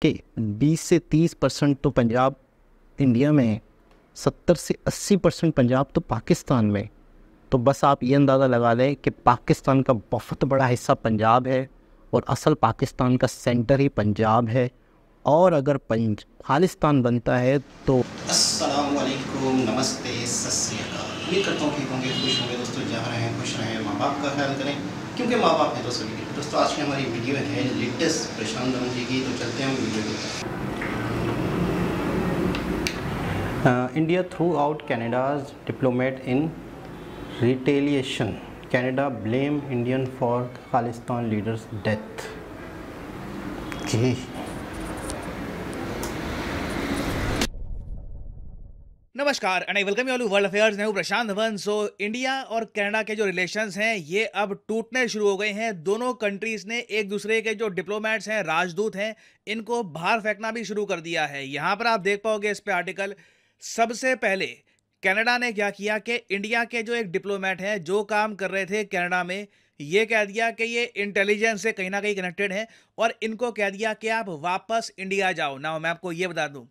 कि 20 से 30% तो पंजाब इंडिया में है, 70 से 80% पंजाब तो पाकिस्तान में। तो बस आप ये अंदाज़ा लगा लें कि पाकिस्तान का बहुत बड़ा हिस्सा पंजाब है और असल पाकिस्तान का सेंटर ही पंजाब है। और अगर खालिस्तान बनता है तो अस्सलामुअलैकुम, नमस्ते, सत श्री अकाल। उम्मीद करता हूँ कि होंगे, खुश होंगे दोस्तों। जहाँ रहें खुश रहें, माँ बाप का ख्याल करें, क्योंकि माँ बाप है तो सभी के। दोस्तों आज की हमारी वीडियो है लेटेस्ट प्रशांत धवन जी की, तो चलते हैं हम वीडियो की। India throughout Canada's diplomat in retaliation, Canada blame Indian for Khalistan leaders death. जी नमस्कार and I welcome you all to world affairs. मैं हूं प्रशांत धवन। इंडिया और कनाडा के जो रिलेशंस हैं ये अब टूटने शुरू हो गए हैं। दोनों कंट्रीज ने एक दूसरे के जो डिप्लोमेट्स हैं, राजदूत हैं, इनको बाहर फेंकना भी शुरू कर दिया है। यहां पर आप देख पाओगे इस पे आर्टिकल। सबसे पहले कनाडा ने क्या किया कि इंडिया के जो एक डिप्लोमेट हैं जो काम कर रहे थे कनाडा में, ये कह दिया कि ये इंटेलिजेंस से कहीं ना कहीं कनेक्टेड है और इनको कह दिया कि आप वापस इंडिया जाओ ना। मैं आपको ये बता दूं,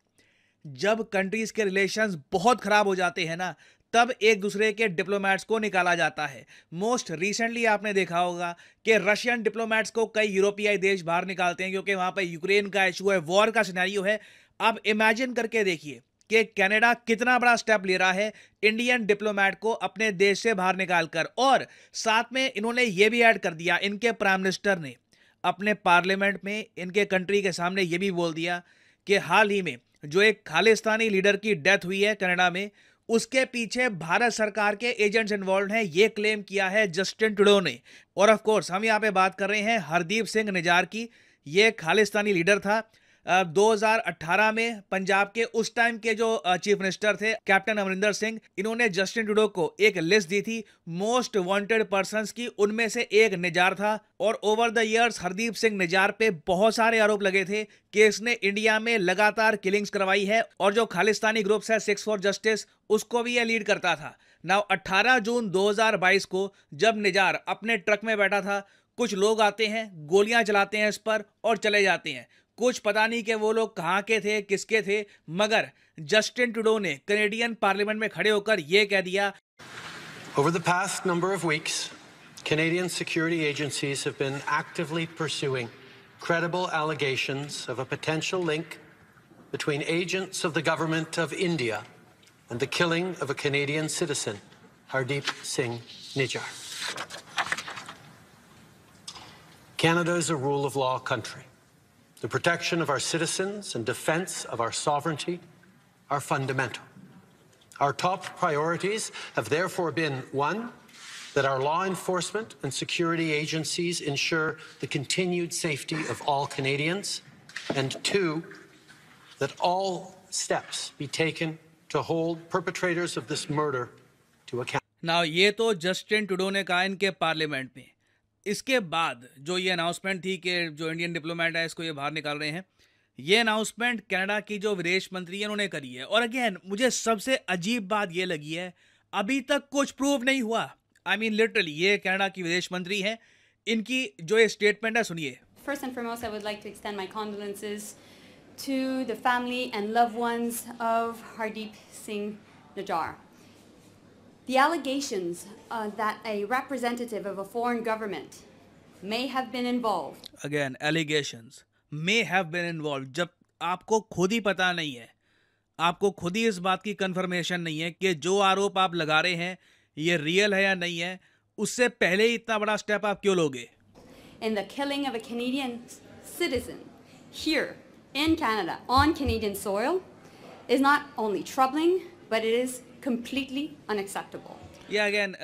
जब कंट्रीज के रिलेशंस बहुत खराब हो जाते हैं ना, तब एक दूसरे के डिप्लोमेट्स को निकाला जाता है। मोस्ट रिसेंटली आपने देखा होगा कि रशियन डिप्लोमेट्स को कई यूरोपीय देश बाहर निकालते हैं क्योंकि वहां पर यूक्रेन का इशू है, वॉर का सिनेरियो है। अब इमेजिन करके देखिए कि कनाडा कितना बड़ा स्टेप ले रहा है इंडियन डिप्लोमेट को अपने देश से बाहर निकालकर। और साथ में इन्होंने ये भी ऐड कर दिया, इनके प्राइम मिनिस्टर ने अपने पार्लियामेंट में इनके कंट्री के सामने ये भी बोल दिया कि हाल ही में जो एक खालिस्तानी लीडर की डेथ हुई है कनाडा में, उसके पीछे भारत सरकार के एजेंट्स इन्वॉल्व हैं। ये क्लेम किया है जस्टिन ट्रूडो ने। और ऑफ कोर्स हम यहाँ पे बात कर रहे हैं हरदीप सिंह निज्जर की। ये खालिस्तानी लीडर था। 2018 में पंजाब के उस टाइम के जो चीफ मिनिस्टर थे कैप्टन अमरिंदर सिंह, इन्होंने जस्टिन ट्रूडो को एक लिस्ट दी थी मोस्ट वांटेड पर्संस की, उनमें से एक निज्जर था। और over the years Hardeep Singh Nijjar पे बहुत सारे आरोप लगे थे कि इसने इंडिया में लगातार किलिंग्स करवाई है और जो खालिस्तानी ग्रुप्स है सिक्स फॉर जस्टिस, उसको भी यह लीड करता था। नाउ 18 जून 2022 को जब निज्जर अपने ट्रक में बैठा था, कुछ लोग आते हैं, गोलियां चलाते हैं इस पर और चले जाते हैं। कुछ पता नहीं कि वो लोग कहाँ के थे, किसके थे, मगर जस्टिन ट्रूडो ने कैनेडियन पार्लियामेंट में खड़े होकर यह कह दिया, Over the past number of weeks, Canadian security agencies have been actively pursuing credible allegations of a potential link between agents of the government of India and the killing of a Canadian citizen, Hardeep Singh Nijjar. Canada is a rule of law country. The protection of our citizens and defense of our sovereignty are fundamental. Our top priorities have therefore been, one, that our law enforcement and security agencies ensure the continued safety of all Canadians, and two, that all steps be taken to hold perpetrators of this murder to account. Now ये तो Justin Trudeau ने कहा इनके parliament में। इसके बाद जो ये अनाउंसमेंट थी कि जो इंडियन डिप्लोमेट है इसको ये बाहर निकाल रहे हैं, ये अनाउंसमेंट कनाडा की जो विदेश मंत्री है उन्होंने करी है। और अगेन मुझे सबसे अजीब बात ये लगी है, अभी तक कुछ प्रूव नहीं हुआ। आई मीन लिटरली ये कनाडा की विदेश मंत्री है, इनकी जो ये स्टेटमेंट है सुनिए। First and foremost, I would like to extend my condolences to the family and loved ones of Hardeep Singh Nijjar. The allegations that a representative of a foreign government may have been involved. Again, allegations may have been involved. जब आपको खुद ही पता नहीं है, आपको खुद ही इस बात की कंफर्मेशन नहीं है कि जो आरोप आप लगा रहे हैं ये रियल है या नहीं है, उससे पहले ही इतना बड़ा स्टेप आप क्यों लोगे? In the killing of a Canadian citizen here in Canada on Canadian soil is not only troubling, but it is completely unacceptable. ये अगेन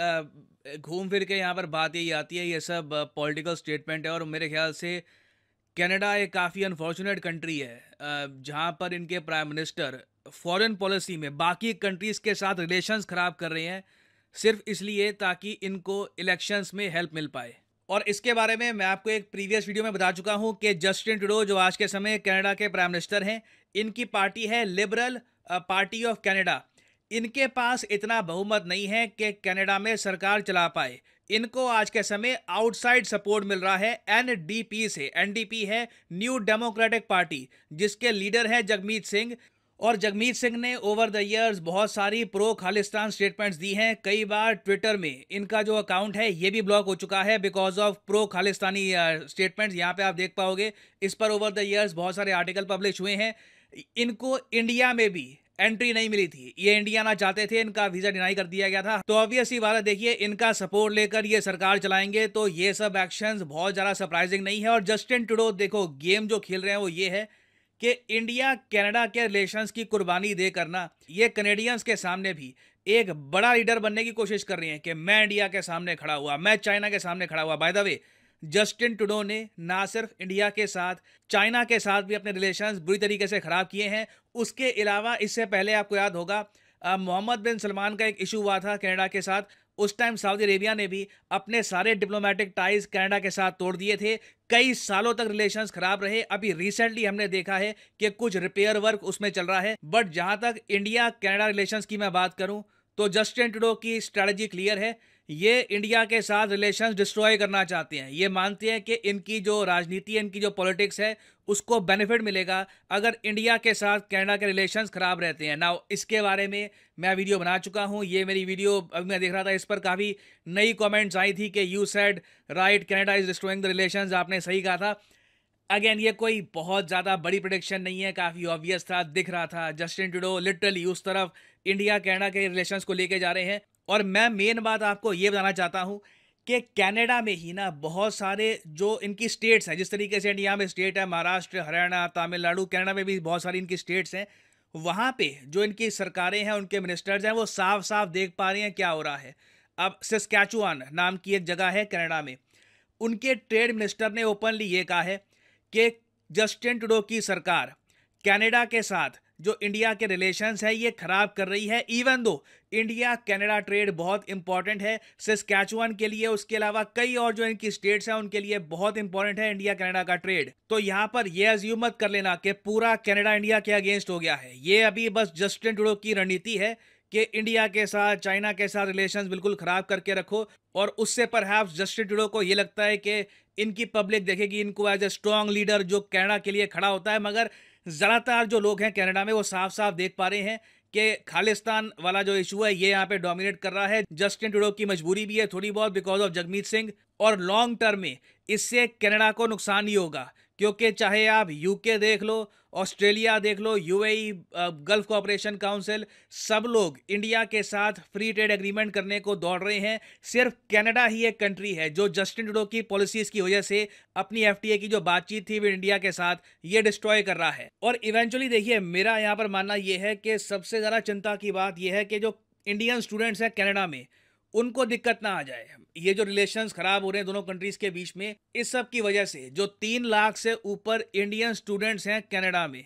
घूम फिर के यहाँ पर बात यही आती है, ये सब पॉलिटिकल स्टेटमेंट है। और मेरे ख्याल से कनाडा एक काफ़ी अनफॉर्चुनेट कंट्री है जहाँ पर इनके प्राइम मिनिस्टर फॉरेन पॉलिसी में बाकी कंट्रीज़ के साथ रिलेशंस ख़राब कर रहे हैं सिर्फ इसलिए ताकि इनको इलेक्शंस में हेल्प मिल पाए। और इसके बारे में मैं आपको एक प्रीवियस वीडियो में बता चुका हूँ कि जस्टिन ट्रूडो जो आज के समय कनाडा के प्राइम मिनिस्टर हैं, इनकी पार्टी है लिबरल पार्टी ऑफ कनाडा। इनके पास इतना बहुमत नहीं है कि कनाडा में सरकार चला पाए। इनको आज के समय आउटसाइड सपोर्ट मिल रहा है एनडीपी से। एनडीपी है न्यू डेमोक्रेटिक पार्टी, जिसके लीडर हैं जगमीत सिंह। और जगमीत सिंह ने ओवर द इयर्स बहुत सारी प्रो खालिस्तान स्टेटमेंट्स दी हैं। कई बार ट्विटर में इनका जो अकाउंट है ये भी ब्लॉक हो चुका है because of pro Khalistani statements. यहाँ पे आप देख पाओगे इस पर ओवर द इयर्स बहुत सारे आर्टिकल पब्लिश हुए हैं। इनको इंडिया में भी एंट्री नहीं मिली थी, ये इंडिया आना चाहते थे, इनका वीजा डिनाई कर दिया गया था। तो ऑब्वियसली बात है, देखिए इनका सपोर्ट लेकर ये सरकार चलाएंगे तो ये सब एक्शंस बहुत ज़्यादा सरप्राइजिंग नहीं है। और जस्टिन ट्रूडो देखो गेम जो खेल रहे हैं वो ये है कि इंडिया कनाडा के रिलेशंस की कुर्बानी देकर ना ये कनेडियंस के सामने भी एक बड़ा लीडर बनने की कोशिश कर रही हैं कि मैं इंडिया के सामने खड़ा हुआ, मैं चाइना के सामने खड़ा हुआ। By the way, Justin Trudeau ने ना सिर्फ इंडिया के साथ, चाइना के साथ भी अपने रिलेशंस बुरी तरीके से खराब किए हैं। उसके अलावा इससे पहले आपको याद होगा मोहम्मद बिन सलमान का एक इशू हुआ था कनाडा के साथ। उस टाइम सऊदी अरेबिया ने भी अपने सारे डिप्लोमेटिक टाइज कनाडा के साथ तोड़ दिए थे। कई सालों तक रिलेशंस खराब रहे। अभी रिसेंटली हमने देखा है कि कुछ रिपेयर वर्क उसमें चल रहा है। बट जहां तक इंडिया कनाडा रिलेशंस की मैं बात करूं तो जस्टिन ट्रूडो की स्ट्रेटजी क्लियर है। ये इंडिया के साथ रिलेशंस डिस्ट्रॉय करना चाहते हैं। ये मानते हैं कि इनकी जो राजनीति है, इनकी जो पॉलिटिक्स है, उसको बेनिफिट मिलेगा अगर इंडिया के साथ कनाडा के रिलेशंस खराब रहते हैं। नाउ इसके बारे में मैं वीडियो बना चुका हूं। ये मेरी वीडियो अभी मैं देख रहा था, इस पर काफ़ी नई कमेंट्स आई थी कि you said right Canada is destroying the relations, आपने सही कहा था। अगेन ये कोई बहुत ज़्यादा बड़ी प्रेडिक्शन नहीं है, काफ़ी ऑब्वियस था, दिख रहा था। जस्टिन ट्रूडो लिटरली उस तरफ इंडिया कनाडा के रिलेशंस को लेके जा रहे हैं। और मैं मेन बात आपको ये बताना चाहता हूँ कि कनाडा में ही ना बहुत सारे जो इनकी स्टेट्स हैं, जिस तरीके से इंडिया में स्टेट है महाराष्ट्र, हरियाणा, तमिलनाडु, कनाडा में भी बहुत सारी इनकी स्टेट्स हैं। वहाँ पे जो इनकी सरकारें हैं, उनके मिनिस्टर्स हैं, वो साफ साफ देख पा रहे हैं क्या हो रहा है। अब सस्कैचुआन नाम की एक जगह है कनाडा में, उनके ट्रेड मिनिस्टर ने ओपनली ये कहा है कि जस्टिन ट्रूडो की सरकार कनाडा के साथ जो इंडिया के रिलेशंस है ये खराब कर रही है। Even though India Canada trade बहुत इंपॉर्टेंट है सस्कैचुआन के लिए, उसके अलावा कई और जो इनकी स्टेट्स हैं उनके लिए बहुत इंपॉर्टेंट है इंडिया कनाडा का ट्रेड। तो यहाँ पर ये अज्यूम मत कर लेना कि पूरा कनाडा इंडिया के अगेंस्ट हो गया है। ये अभी बस जस्टिन ट्रूडो की रणनीति है कि इंडिया के साथ, चाइना के साथ रिलेशंस बिल्कुल खराब करके रखो। और उससे परहैप्स जस्टिन ट्रूडो को ये लगता है कि इनकी पब्लिक देखेगी इनको एज ए स्ट्रॉन्ग लीडर जो कनाडा के लिए खड़ा होता है। मगर ज़्यादातर जो लोग हैं कनाडा में वो साफ साफ देख पा रहे हैं कि खालिस्तान वाला जो इशू है ये यहाँ पे डोमिनेट कर रहा है। जस्टिन ट्रूडो की मजबूरी भी है थोड़ी बहुत बिकॉज ऑफ जगमीत सिंह। और लॉन्ग टर्म में इससे कनाडा को नुकसान ही होगा, क्योंकि चाहे आप यूके देख लो, ऑस्ट्रेलिया देख लो, यूएई, गल्फ कोऑपरेशन काउंसिल, सब लोग इंडिया के साथ फ्री ट्रेड एग्रीमेंट करने को दौड़ रहे हैं। सिर्फ कनाडा ही एक कंट्री है जो जस्टिन ट्रूडो की पॉलिसीज की वजह से अपनी एफटीए की जो बातचीत थी वो इंडिया के साथ ये डिस्ट्रॉय कर रहा है। और इवेंचुअली देखिए मेरा यहाँ पर मानना ये है कि सबसे ज़्यादा चिंता की बात यह है कि जो इंडियन स्टूडेंट्स हैं कनाडा में उनको दिक्कत ना आ जाए। ये जो रिलेशंस खराब हो रहे हैं दोनों कंट्रीज के बीच में, इस सब की वजह से जो 3 लाख से ऊपर इंडियन स्टूडेंट्स हैं कनाडा में,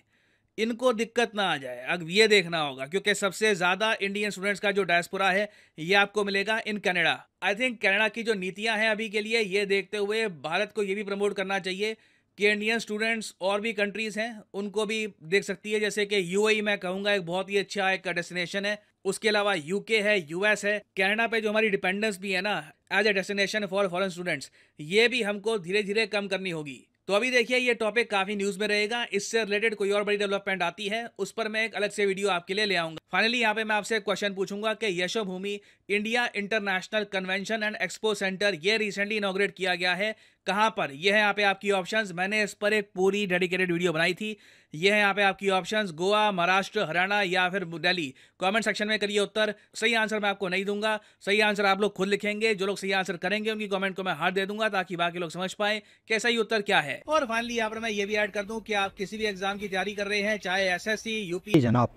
इनको दिक्कत ना आ जाए। अब ये देखना होगा क्योंकि सबसे ज़्यादा इंडियन स्टूडेंट्स का जो डायस्पोरा है ये आपको मिलेगा in Canada. I think Canada की जो नीतियां हैं अभी के लिए, ये देखते हुए भारत को ये भी प्रमोट करना चाहिए कि इंडियन स्टूडेंट्स और भी कंट्रीज़ हैं उनको भी देख सकती है। जैसे कि यूएई मैं कहूँगा एक बहुत ही अच्छा एक डेस्टिनेशन है। उसके अलावा यूके है, यूएस है। कनाडा पे जो हमारी डिपेंडेंस भी है ना as a destination for foreign students, ये भी हमको धीरे धीरे कम करनी होगी। तो अभी देखिए ये टॉपिक काफ़ी न्यूज़ में रहेगा। इससे रिलेटेड कोई और बड़ी डेवलपमेंट आती है उस पर मैं एक अलग से वीडियो आपके लिए ले आऊँगा। फाइनली यहाँ पे मैं आपसे एक क्वेश्चन पूछूंगा कि Yashobhoomi India international convention and expo centre ये रिसेंटली इनॉग्रेट किया गया है, कहाँ पर? ये है यहाँ पे आपकी ऑप्शंस। मैंने इस पर एक पूरी डेडिकेटेड वीडियो बनाई थी। ये है यहाँ पे आपकी ऑप्शंस, गोवा, महाराष्ट्र, हरियाणा या फिर दिल्ली। कमेंट सेक्शन में करिए उत्तर। सही आंसर मैं आपको नहीं दूंगा, सही आंसर आप लोग खुद लिखेंगे। जो लोग सही आंसर करेंगे उनकी कमेंट को मैं हार्ट दे दूंगा ताकि बाकी लोग समझ पाए कि सही उत्तर क्या है। और फाइनली यहाँ पर मैं ये भी ऐड कर दूं कि आप किसी भी एग्जाम की तैयारी कर रहे हैं, चाहे एसएससी, यूपी। जनाब,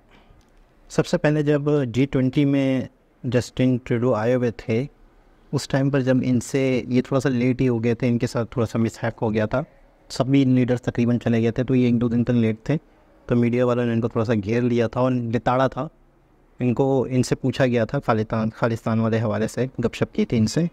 सबसे पहले जब G20 में जस्टिन ट्रूडो आए हुए थे उस टाइम पर जब इनसे ये थोड़ा सा लेट ही हो गए थे, इनके साथ थोड़ा सा मिसहैप हो गया था, सभी लीडर्स तकरीबन चले गए थे, तो ये 1-2 दिन तक लेट थे। तो मीडिया वालों ने इनको थोड़ा सा घेर लिया था और लिताड़ा था इनको। इनसे पूछा गया था, खालिस्तान वाले हवाले से गपशप की थी इनसे।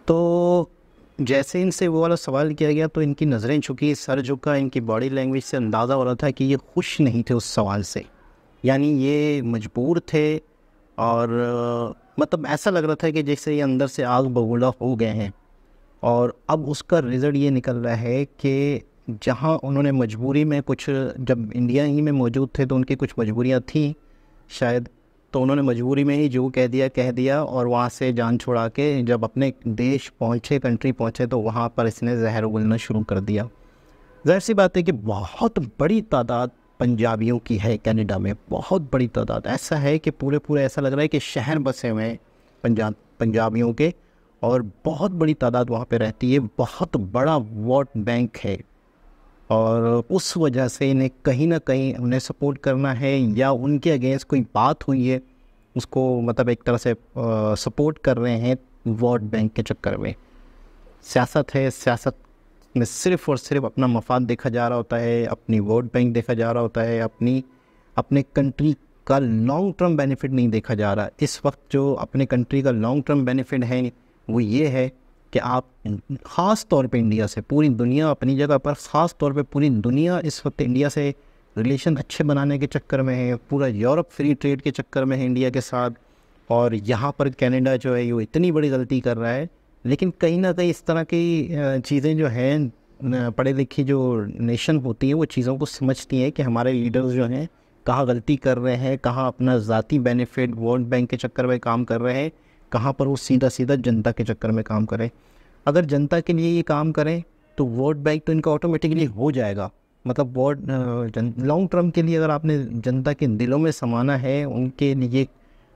तो जैसे इनसे वो वाला सवाल किया गया तो इनकी नज़रें झुकी, सर झुका। इनकी बॉडी लैंग्वेज से अंदाज़ा हो रहा था कि ये खुश नहीं थे उस सवाल से, यानी ये मजबूर थे और मतलब ऐसा लग रहा था कि जैसे ये अंदर से आग बबूला हो गए हैं। और अब उसका रिज़ल्ट ये निकल रहा है कि जहाँ उन्होंने मजबूरी में कुछ, जब इंडिया ही में मौजूद थे तो उनकी कुछ मजबूरियाँ थी शायद, तो उन्होंने मजबूरी में ही जो कह दिया और वहाँ से जान छुड़ा के जब अपने देश पहुँचे, कंट्री पहुँचे, तो वहाँ पर इसने जहर उगलना शुरू कर दिया। ज़ाहिर सी बात है कि बहुत बड़ी तादाद पंजाबियों की है कनाडा में, बहुत बड़ी तादाद। ऐसा है कि पूरे ऐसा लग रहा है कि शहर बसे हुए हैं पंजाबियों के, और बहुत बड़ी तादाद वहाँ पे रहती है। बहुत बड़ा वोट बैंक है और उस वजह से इन्हें कहीं ना कहीं उन्हें सपोर्ट करना है या उनके अगेंस्ट कोई बात हुई है उसको मतलब एक तरह से सपोर्ट कर रहे हैं वोट बैंक के चक्कर में। सियासत है, सियासत में सिर्फ़ और सिर्फ अपना मफाद देखा जा रहा होता है, अपनी वोट बैंक देखा जा रहा होता है, अपने कंट्री का लॉन्ग टर्म बेनिफिट नहीं देखा जा रहा। इस वक्त जो अपने कंट्री का लॉन्ग टर्म बेनिफिट है वो ये है कि आप ख़ास तौर पे इंडिया से, पूरी दुनिया अपनी जगह पर, ख़ास तौर पे पूरी दुनिया इस वक्त इंडिया से रिलेशन अच्छे बनाने के चक्कर में है। पूरा यूरोप फ्री ट्रेड के चक्कर में है इंडिया के साथ, और यहाँ पर कनाडा जो है वो इतनी बड़ी गलती कर रहा है। लेकिन कहीं ना कहीं इस तरह की चीज़ें जो हैं, पढ़े लिखी जो नेशन होती है वो चीज़ों को समझती हैं कि हमारे लीडर्स जो हैं कहाँ गलती कर रहे हैं, कहाँ अपना ज़ाती बेनिफिट वोट बैंक के चक्कर में काम कर रहे हैं, कहाँ पर वो सीधा जनता के चक्कर में काम करें। अगर जनता के लिए ये काम करें तो वोट बैंक तो इनका ऑटोमेटिकली हो जाएगा। मतलब वोट लॉन्ग टर्म के लिए अगर आपने जनता के दिलों में समाना है, उनके लिए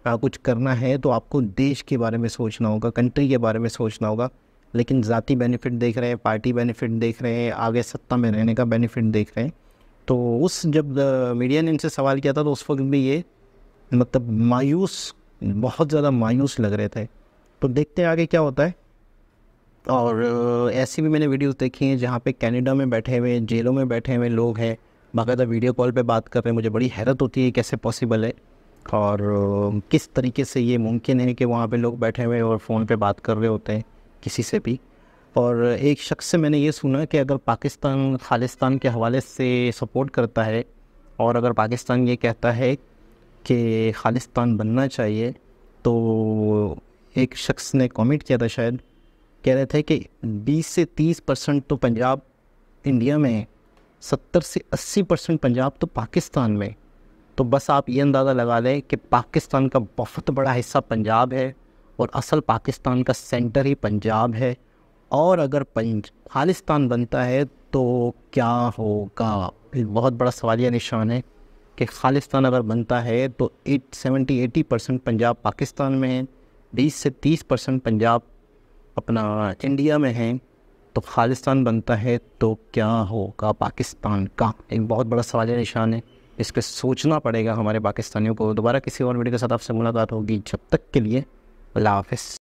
कुछ करना है, तो आपको देश के बारे में सोचना होगा, कंट्री के बारे में सोचना होगा। लेकिन ज़ाती बेनिफिट देख रहे हैं, पार्टी बेनिफिट देख रहे हैं, आगे सत्ता में रहने का बेनिफिट देख रहे हैं। तो उस जब मीडिया ने इनसे सवाल किया था तो उस वक्त भी ये मतलब मायूस, बहुत ज़्यादा मायूस लग रहे थे। तो देखते हैं आगे क्या होता है। और ऐसी भी मैंने वीडियोस देखी हैं जहाँ पे कनाडा में बैठे हुए, जेलों में बैठे हुए लोग हैं, बाकायदा वीडियो कॉल पे बात कर रहे हैं। मुझे बड़ी हैरत होती है कैसे पॉसिबल है और किस तरीके से ये मुमकिन है कि वहाँ पे लोग बैठे हुए और फ़ोन पे बात कर रहे होते हैं किसी से भी। और एक शख्स से मैंने ये सुना कि अगर पाकिस्तान खालिस्तान के हवाले से सपोर्ट करता है और अगर पाकिस्तान ये कहता है कि खालिस्तान बनना चाहिए, तो एक शख्स ने कमेंट किया था शायद, कह रहे थे कि 20 से 30% तो पंजाब इंडिया में है, 70 से 80% पंजाब तो पाकिस्तान में। तो बस आप ये अंदाज़ा लगा लें कि पाकिस्तान का बहुत बड़ा हिस्सा पंजाब है और असल पाकिस्तान का सेंटर ही पंजाब है। और अगर खालिस्तान बनता है तो क्या होगा, एक बहुत बड़ा सवालिया निशान है कि खालिस्तान अगर बनता है तो 70-80% पंजाब पाकिस्तान में है, 20 से 30% पंजाब अपना इंडिया में है। तो खालिस्तान बनता है तो क्या होगा पाकिस्तान का, एक बहुत बड़ा सवालिया निशान है। इस पर सोचना पड़ेगा हमारे पाकिस्तानियों को। दोबारा किसी और वीडियो के साथ आपसे मुलाकात होगी, जब तक के लिए अल्लाह हाफ़िज़।